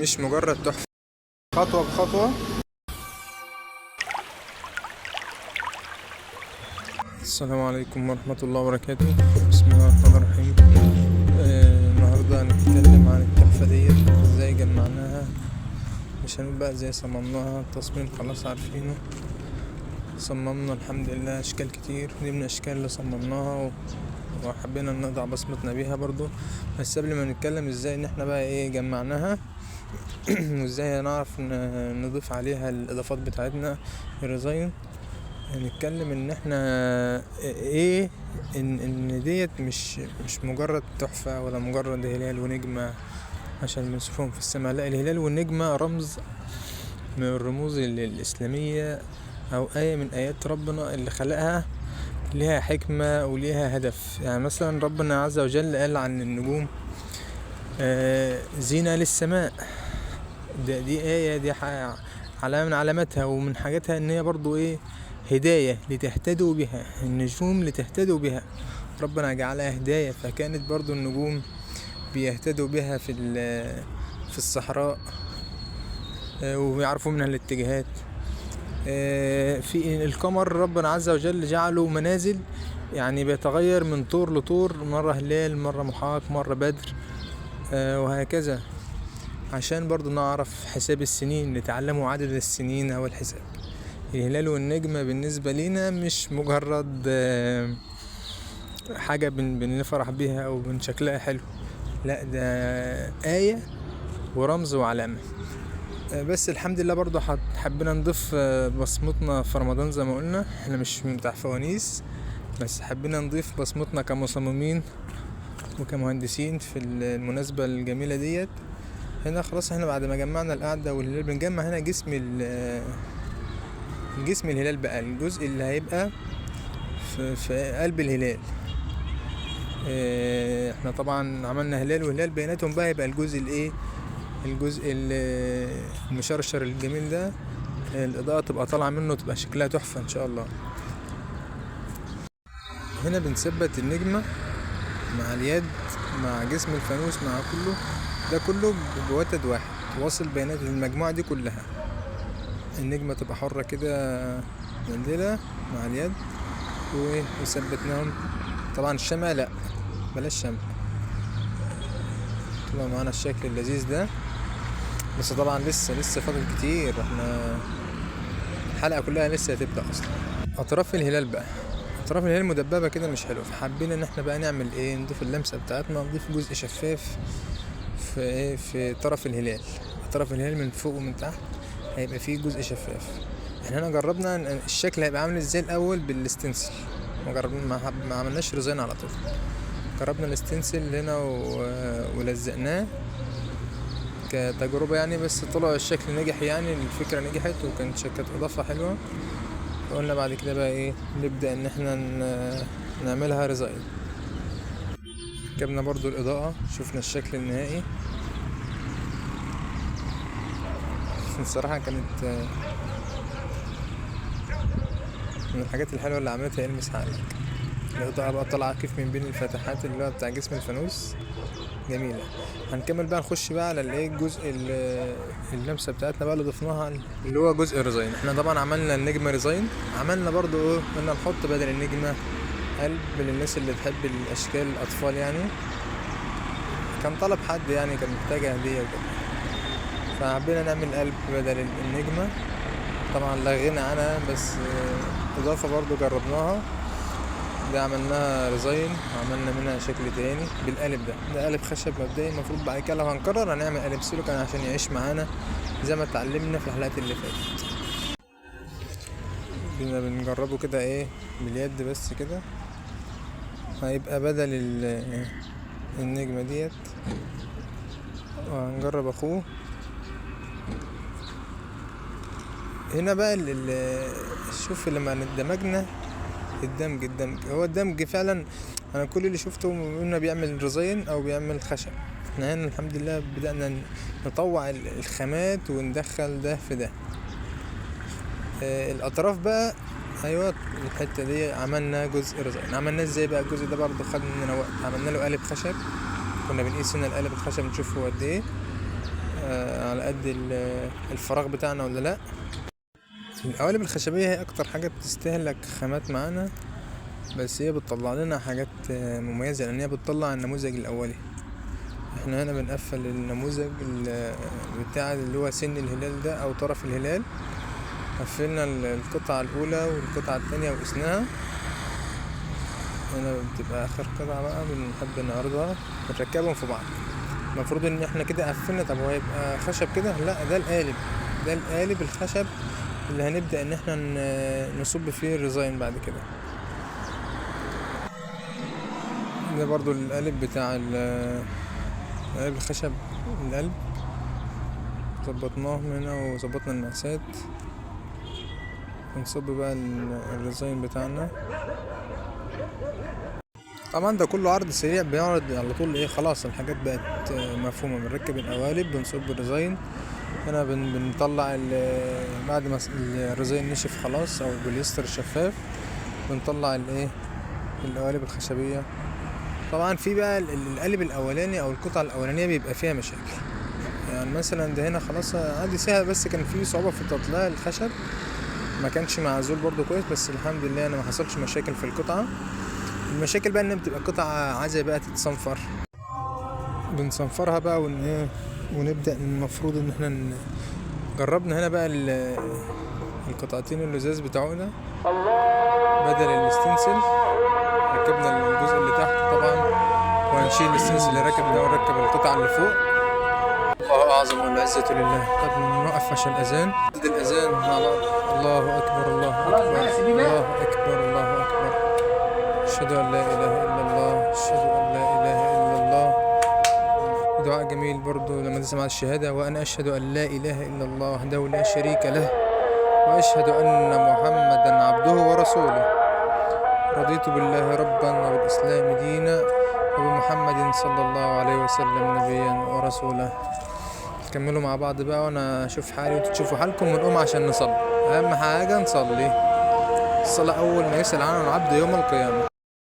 مش مجرد تحفة. خطوة بخطوة. السلام عليكم ورحمة الله وبركاته. بسم الله الرحمن الرحيم. النهاردة هنتكلم عن التحفة ديت ازاي جمعناها، مش هنقول بقى ازاي صممناها. التصميم خلاص عارفينه، صممنا الحمد لله اشكال كتير، دي من الاشكال اللي صممناها وحبينا نضع بصمتنا بيها برضو. بس قبل ما نتكلم ازاي ان احنا بقى ايه جمعناها وازاي نعرف نضيف عليها الاضافات بتاعتنا الريزاين، هنتكلم ان احنا ايه ان ديت مش مجرد تحفة ولا مجرد هلال ونجمة عشان بنشوفهم في السماء. لا، الهلال والنجمة رمز من الرموز الإسلامية أو آية من آيات ربنا اللي خلقها، ليها حكمة وليها هدف. يعني مثلا ربنا عز وجل قال عن النجوم زينة للسماء. دي آية، دي علامة من علاماتها ومن حاجاتها ان هي برضو ايه هداية لتهتدوا بها، النجوم لتهتدوا بها، ربنا جعلها هداية. فكانت برضو النجوم بيهتدوا بها في الصحراء ويعرفوا منها الاتجاهات. في القمر ربنا عز وجل جعله منازل، يعني بيتغير من طور لطور، مرة هلال مرة محاق مرة بدر وهكذا، عشان برضو نعرف حساب السنين، نتعلموا عدد السنين او الحساب. الهلال والنجمة بالنسبة لنا مش مجرد حاجة بنفرح بيها او شكلها حلو، لا ده آية ورمز وعلامة. بس الحمد لله برضو حبينا نضيف بصمتنا في رمضان. زي ما قلنا احنا مش بتاع فوانيس، بس حبينا نضيف بصمتنا كمصممين وكمهندسين في المناسبة الجميلة ديت. هنا خلاص احنا بعد ما جمعنا القاعدة والهلال بنجمع هنا جسم الهلال بقى، الجزء اللي هيبقى في قلب الهلال. احنا طبعا عملنا هلال وهلال بيناتهم بقى يبقى الجزء المشرشر الجميل ده، الإضاءة تبقى طالعة منه تبقى شكلها تحفة ان شاء الله. هنا بنثبت النجمة مع اليد مع جسم الفانوس مع كله، ده كله بوتد واحد واصل بيانات المجموعة دي كلها. النجمة تبقى حرة كده مندلة مع اليد وثبتناهم. طبعا الشمع لا، بلاش شمع، طلع معانا الشكل اللذيذ ده. بس طبعا لسه فاضل كتير، احنا الحلقة كلها لسه هتبدأ اصلا. اطراف الهلال بقى، اطراف الهلال مدببة كده مش حلوة، فحبينا ان احنا بقى نعمل ايه، نضيف اللمسة بتاعتنا، نضيف جزء شفاف في طرف الهلال. طرف الهلال من فوق ومن تحت هيبقى فيه جزء شفاف. احنا هنا جربنا الشكل هيبقى عامل ازاي الاول بالاستنسل، ما عملناش ريزاين على طول، جربنا الاستنسل هنا ولزقناه كتجربة يعني. بس طلع الشكل نجح، يعني الفكرة نجحت وكانت اضافة حلوة. فقلنا بعد كده بقى ايه نبدأ ان احنا نعملها ريزاين. جبنا برضو الاضاءة، شفنا الشكل النهائي. الصراحة كانت من الحاجات الحلوة اللي عملتها يلمس عقلك. الإضاءة بقى طالعة كيف من بين الفتحات اللي هو بتاع جسم الفانوس، جميلة. هنكمل بقى نخش بقى على الجزء اللمسة بتاعتنا بقى اللي ضفناها، اللي هو جزء الريزاين. احنا طبعا عملنا النجمة ريزاين، عملنا برضو قلنا نحط بدل النجمة قلب للناس اللي تحب الأشكال الأطفال يعني، كان طلب حد يعني كان محتاجة هدية وكده، فحبينا نعمل قلب بدل النجمة. طبعا لا غنى عنها، بس اضافة برضو جربناها، ده عملناها ريزاين وعملنا منها شكل تاني بالقالب ده قالب خشب مبدئي. المفروض بعد كده لو هنكرر هنعمل قالب سيليكون عشان يعيش معانا زي ما اتعلمنا في الحلقات اللي فاتت. بنجربه كده ايه باليد بس كده، هيبقى بدل النجمة ديت، وهنجرب اخوه. هنا بقى شوف لما دمجنا الدمج هو الدمج فعلا. انا كل اللي شفته قلنا بيعمل ريزاين او بيعمل خشب. احنا هنا الحمد لله بدأنا نطوع الخامات وندخل ده في ده. الاطراف بقى ايوه الحته دي عملنا جزء ريزاين. عملنا ازاي بقى الجزء ده؟ برضو خد مننا وقت، عملنا له قالب خشب، كنا بنقيس هنا القالب الخشب نشوف هو قد ايه. على قد الفراغ بتاعنا ولا لا. القوالب الخشبية هي اكتر حاجة بتستهلك خامات معانا، بس هي بتطلع لنا حاجات مميزة، لان هي بتطلع النموذج الاولي. احنا هنا بنقفل النموذج بتاع اللي هو سن الهلال ده او طرف الهلال. قفلنا القطعة الاولى والقطعة التانية وقسناها. هنا بتبقى اخر قطعة بقى بنحب نعرضها، بنركبهم في بعض. المفروض ان احنا كده قفلنا. طب هو يبقى خشب كده؟ لا، ده القالب. ده القالب الخشب اللي هنبدأ ان احنا نصب فيه الريزاين بعد كده. ده برضو القالب بتاع القالب الخشب. القلب ظبطناه هنا وظبطنا المقاسات، ونصب بقى الريزاين بتاعنا. طبعا ده كله عرض سريع، بيعرض على طول ايه، خلاص الحاجات بقت مفهومة. بنركب القوالب، بنصب الريزاين. هنا بنطلع بعد ما الريزاين نشف خلاص، او البوليستر الشفاف، بنطلع القوالب الخشبية. طبعا في بقى القالب الاولاني او القطعة الاولانية بيبقى فيها مشاكل. يعني مثلا ده هنا خلاص عادي سهل، بس كان في صعوبة في تطليع الخشب، ما كانش معزول برضو كويس، بس الحمد لله انا ما حصلش مشاكل في القطعة. المشاكل بقى ان بتبقى قطعة عايزة بقى تتصنفر. بنصنفرها بقى ونبدأ. المفروض ان احنا جربنا هنا بقى القطعتين اللزاز بتاعونا بدل الاستنسل. ركبنا الجزء اللي تحت طبعا، وهنشيل الاستنسل اللي راكب ده ونركب القطعة اللي فوق. الله اعظم والعزة لله. طب نوقف عشان الاذان. الاذان مع بعض. الله اكبر الله اكبر الله اكبر الله اكبر. اشهد ان لا اله الا الله، اشهد ان لا اله الا الله. دعاء جميل برضو لما تسمع الشهادة: وأنا أشهد أن لا إله إلا الله وحده لا شريك له، وأشهد أن محمدا عبده ورسوله. رضيت بالله ربا وبالإسلام دينا وبمحمد صلى الله عليه وسلم نبيا ورسولا. كملوا مع بعض بقى، وأنا أشوف حالي وأنتوا تشوفوا حالكم، ونقوم عشان نصلي. أهم حاجة نصلي. الصلاة أول ما يسأل عنها العبد يوم القيامة.